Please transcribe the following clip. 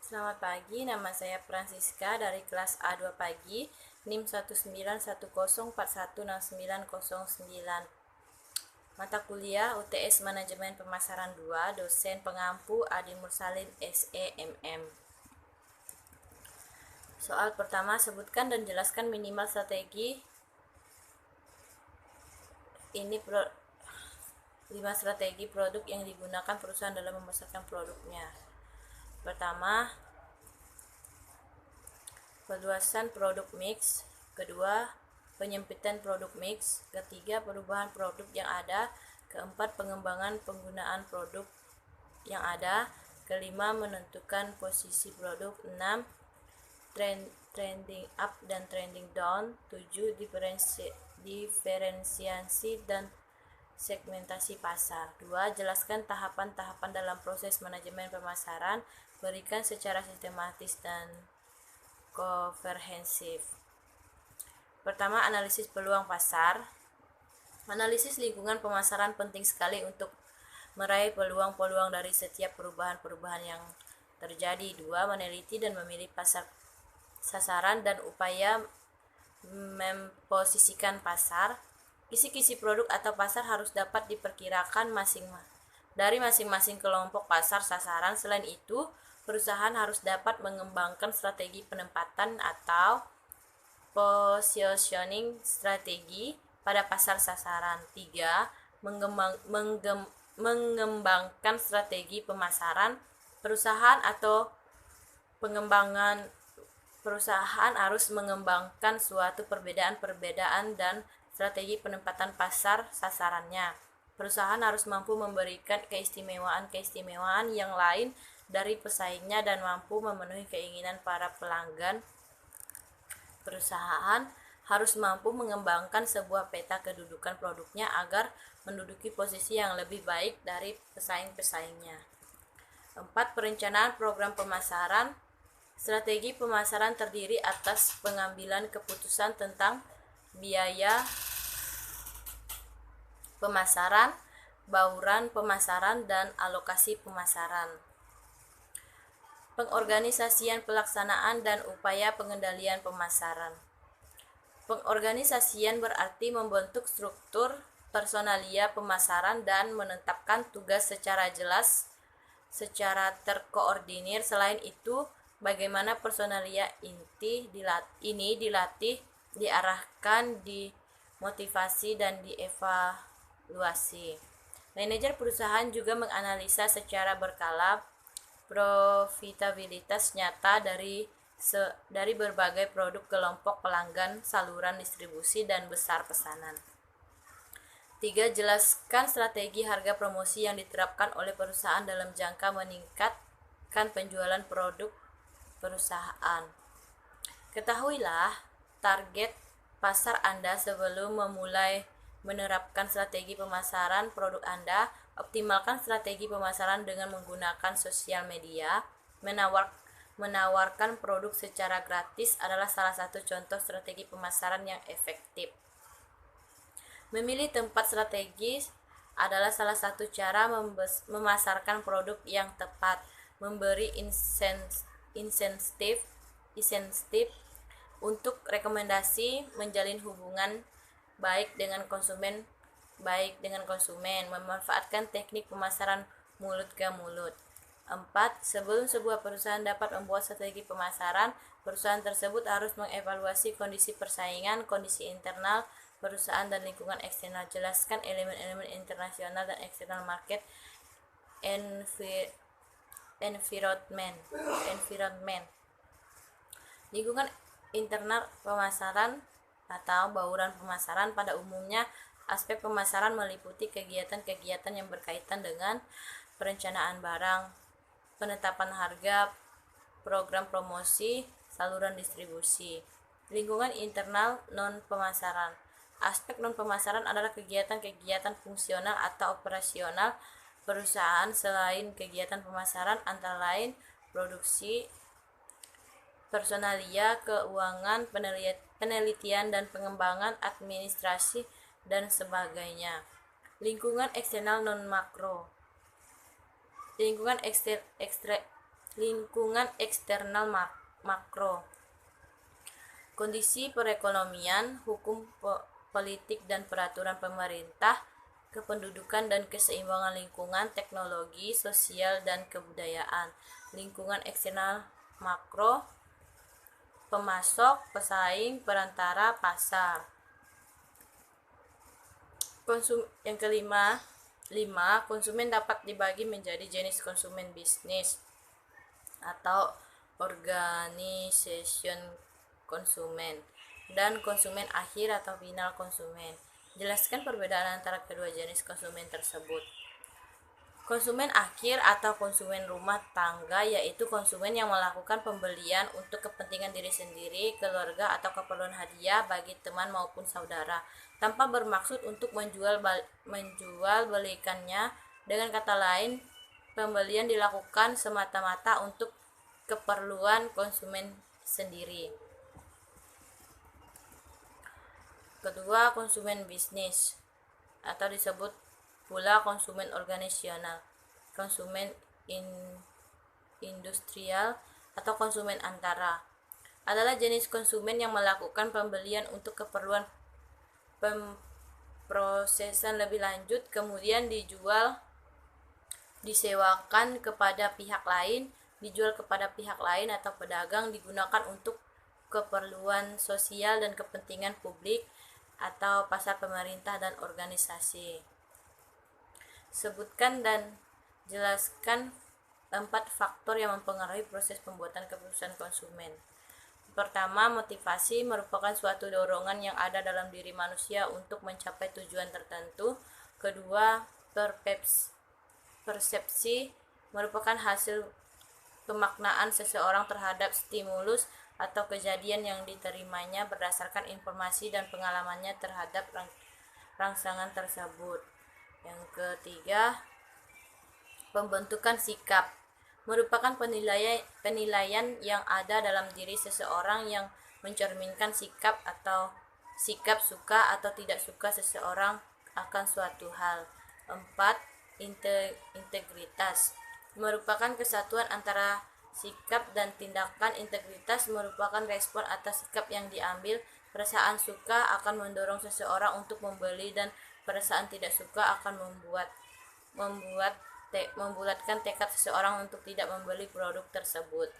Selamat pagi, nama saya Francisca dari kelas A2 pagi, NIM 19104169009. Mata kuliah UTS Manajemen Pemasaran 2, dosen pengampu Adi Mursalin SEMM. Soal pertama, sebutkan dan jelaskan minimal strategi. Ini 5 strategi produk yang digunakan perusahaan dalam memasarkan produknya. Pertama, perluasan produk mix. Kedua, penyempitan produk mix. Ketiga, perubahan produk yang ada. Keempat, pengembangan penggunaan produk yang ada. Kelima, menentukan posisi produk. 6, trending up dan trending down. 7, diferensiasi dan segmentasi pasar. 2, jelaskan tahapan-tahapan dalam proses manajemen pemasaran. Berikan secara sistematis dan komprehensif. Pertama, analisis peluang pasar. Analisis lingkungan pemasaran penting sekali untuk meraih peluang-peluang dari setiap perubahan-perubahan yang terjadi. 2, meneliti dan memilih pasar sasaran dan upaya memposisikan pasar. Kisi-kisi produk atau pasar harus dapat diperkirakan dari masing-masing kelompok pasar sasaran. Selain itu, perusahaan harus dapat mengembangkan strategi penempatan atau positioning strategi pada pasar sasaran. 3, mengembangkan strategi pemasaran. Perusahaan harus mengembangkan suatu perbedaan dan strategi penempatan pasar sasarannya. Perusahaan harus mampu memberikan keistimewaan yang lain dari pesaingnya dan mampu memenuhi keinginan para pelanggan. Perusahaan harus mampu mengembangkan sebuah peta kedudukan produknya agar menduduki posisi yang lebih baik dari pesaing-pesaingnya. 4, perencanaan program pemasaran. Strategi pemasaran terdiri atas pengambilan keputusan tentang biaya pemasaran, bauran pemasaran, dan alokasi pemasaran. Pengorganisasian pelaksanaan dan upaya pengendalian pemasaran. Pengorganisasian berarti membentuk struktur personalia pemasaran dan menetapkan tugas secara jelas, secara terkoordinir. Selain itu, bagaimana personalia ini dilatih, diarahkan, dimotivasi, dan dievaluasi. Manajer perusahaan juga menganalisa secara berkala profitabilitas nyata dari berbagai produk, kelompok pelanggan, saluran distribusi, dan besar pesanan. 3, jelaskan strategi harga promosi yang diterapkan oleh perusahaan dalam jangka meningkatkan penjualan produk perusahaan. Ketahuilah target pasar Anda sebelum memulai menerapkan strategi pemasaran produk Anda. Optimalkan strategi pemasaran dengan menggunakan sosial media. Menawarkan produk secara gratis adalah salah satu contoh strategi pemasaran yang efektif. Memilih tempat strategis adalah salah satu cara memasarkan produk yang tepat. Memberi insentif untuk rekomendasi, menjalin hubungan baik dengan konsumen, memanfaatkan teknik pemasaran mulut ke mulut. 4, sebelum sebuah perusahaan dapat membuat strategi pemasaran, perusahaan tersebut harus mengevaluasi kondisi persaingan, kondisi internal perusahaan, dan lingkungan eksternal. Jelaskan elemen-elemen internasional dan eksternal market environment. Lingkungan internal pemasaran atau bauran pemasaran. Pada umumnya, aspek pemasaran meliputi kegiatan-kegiatan yang berkaitan dengan perencanaan barang, penetapan harga, program promosi, saluran distribusi. Lingkungan internal non-pemasaran. Aspek non-pemasaran adalah kegiatan-kegiatan fungsional atau operasional perusahaan selain kegiatan pemasaran, antara lain produksi, personalia, keuangan, penelitian dan pengembangan, administrasi, dan sebagainya. Lingkungan eksternal non-makro. Lingkungan Lingkungan eksternal makro. Kondisi perekonomian, hukum politik dan peraturan pemerintah, kependudukan dan keseimbangan lingkungan, teknologi, sosial dan kebudayaan. Lingkungan eksternal makro, pemasok, pesaing, perantara, pasar. Yang kelima, konsumen dapat dibagi menjadi jenis konsumen bisnis atau organization konsumen dan konsumen akhir atau final konsumen. Jelaskan perbedaan antara kedua jenis konsumen tersebut. Konsumen akhir atau konsumen rumah tangga yaitu konsumen yang melakukan pembelian untuk kepentingan diri sendiri, keluarga, atau keperluan hadiah bagi teman maupun saudara, tanpa bermaksud untuk menjual belikannya. Dengan kata lain, pembelian dilakukan semata-mata untuk keperluan konsumen sendiri. Kedua, konsumen bisnis atau disebut pula konsumen organisasional, konsumen industrial atau konsumen antara adalah jenis konsumen yang melakukan pembelian untuk keperluan pemrosesan lebih lanjut, kemudian disewakan kepada pihak lain, dijual kepada pihak lain atau pedagang, digunakan untuk keperluan sosial dan kepentingan publik atau pasar pemerintah dan organisasi. Sebutkan dan jelaskan 4 faktor yang mempengaruhi proses pembuatan keputusan konsumen. Pertama, motivasi merupakan suatu dorongan yang ada dalam diri manusia untuk mencapai tujuan tertentu. Kedua, persepsi merupakan hasil pemaknaan seseorang terhadap stimulus atau kejadian yang diterimanya berdasarkan informasi dan pengalamannya terhadap rangsangan tersebut. Yang ketiga, pembentukan sikap merupakan penilaian yang ada dalam diri seseorang yang mencerminkan sikap suka atau tidak suka seseorang akan suatu hal. 4. Integritas merupakan kesatuan antara sikap dan tindakan. Integritas merupakan respon atas sikap yang diambil. Perasaan suka akan mendorong seseorang untuk membeli dan perasaan tidak suka akan membulatkan tekad seseorang untuk tidak membeli produk tersebut.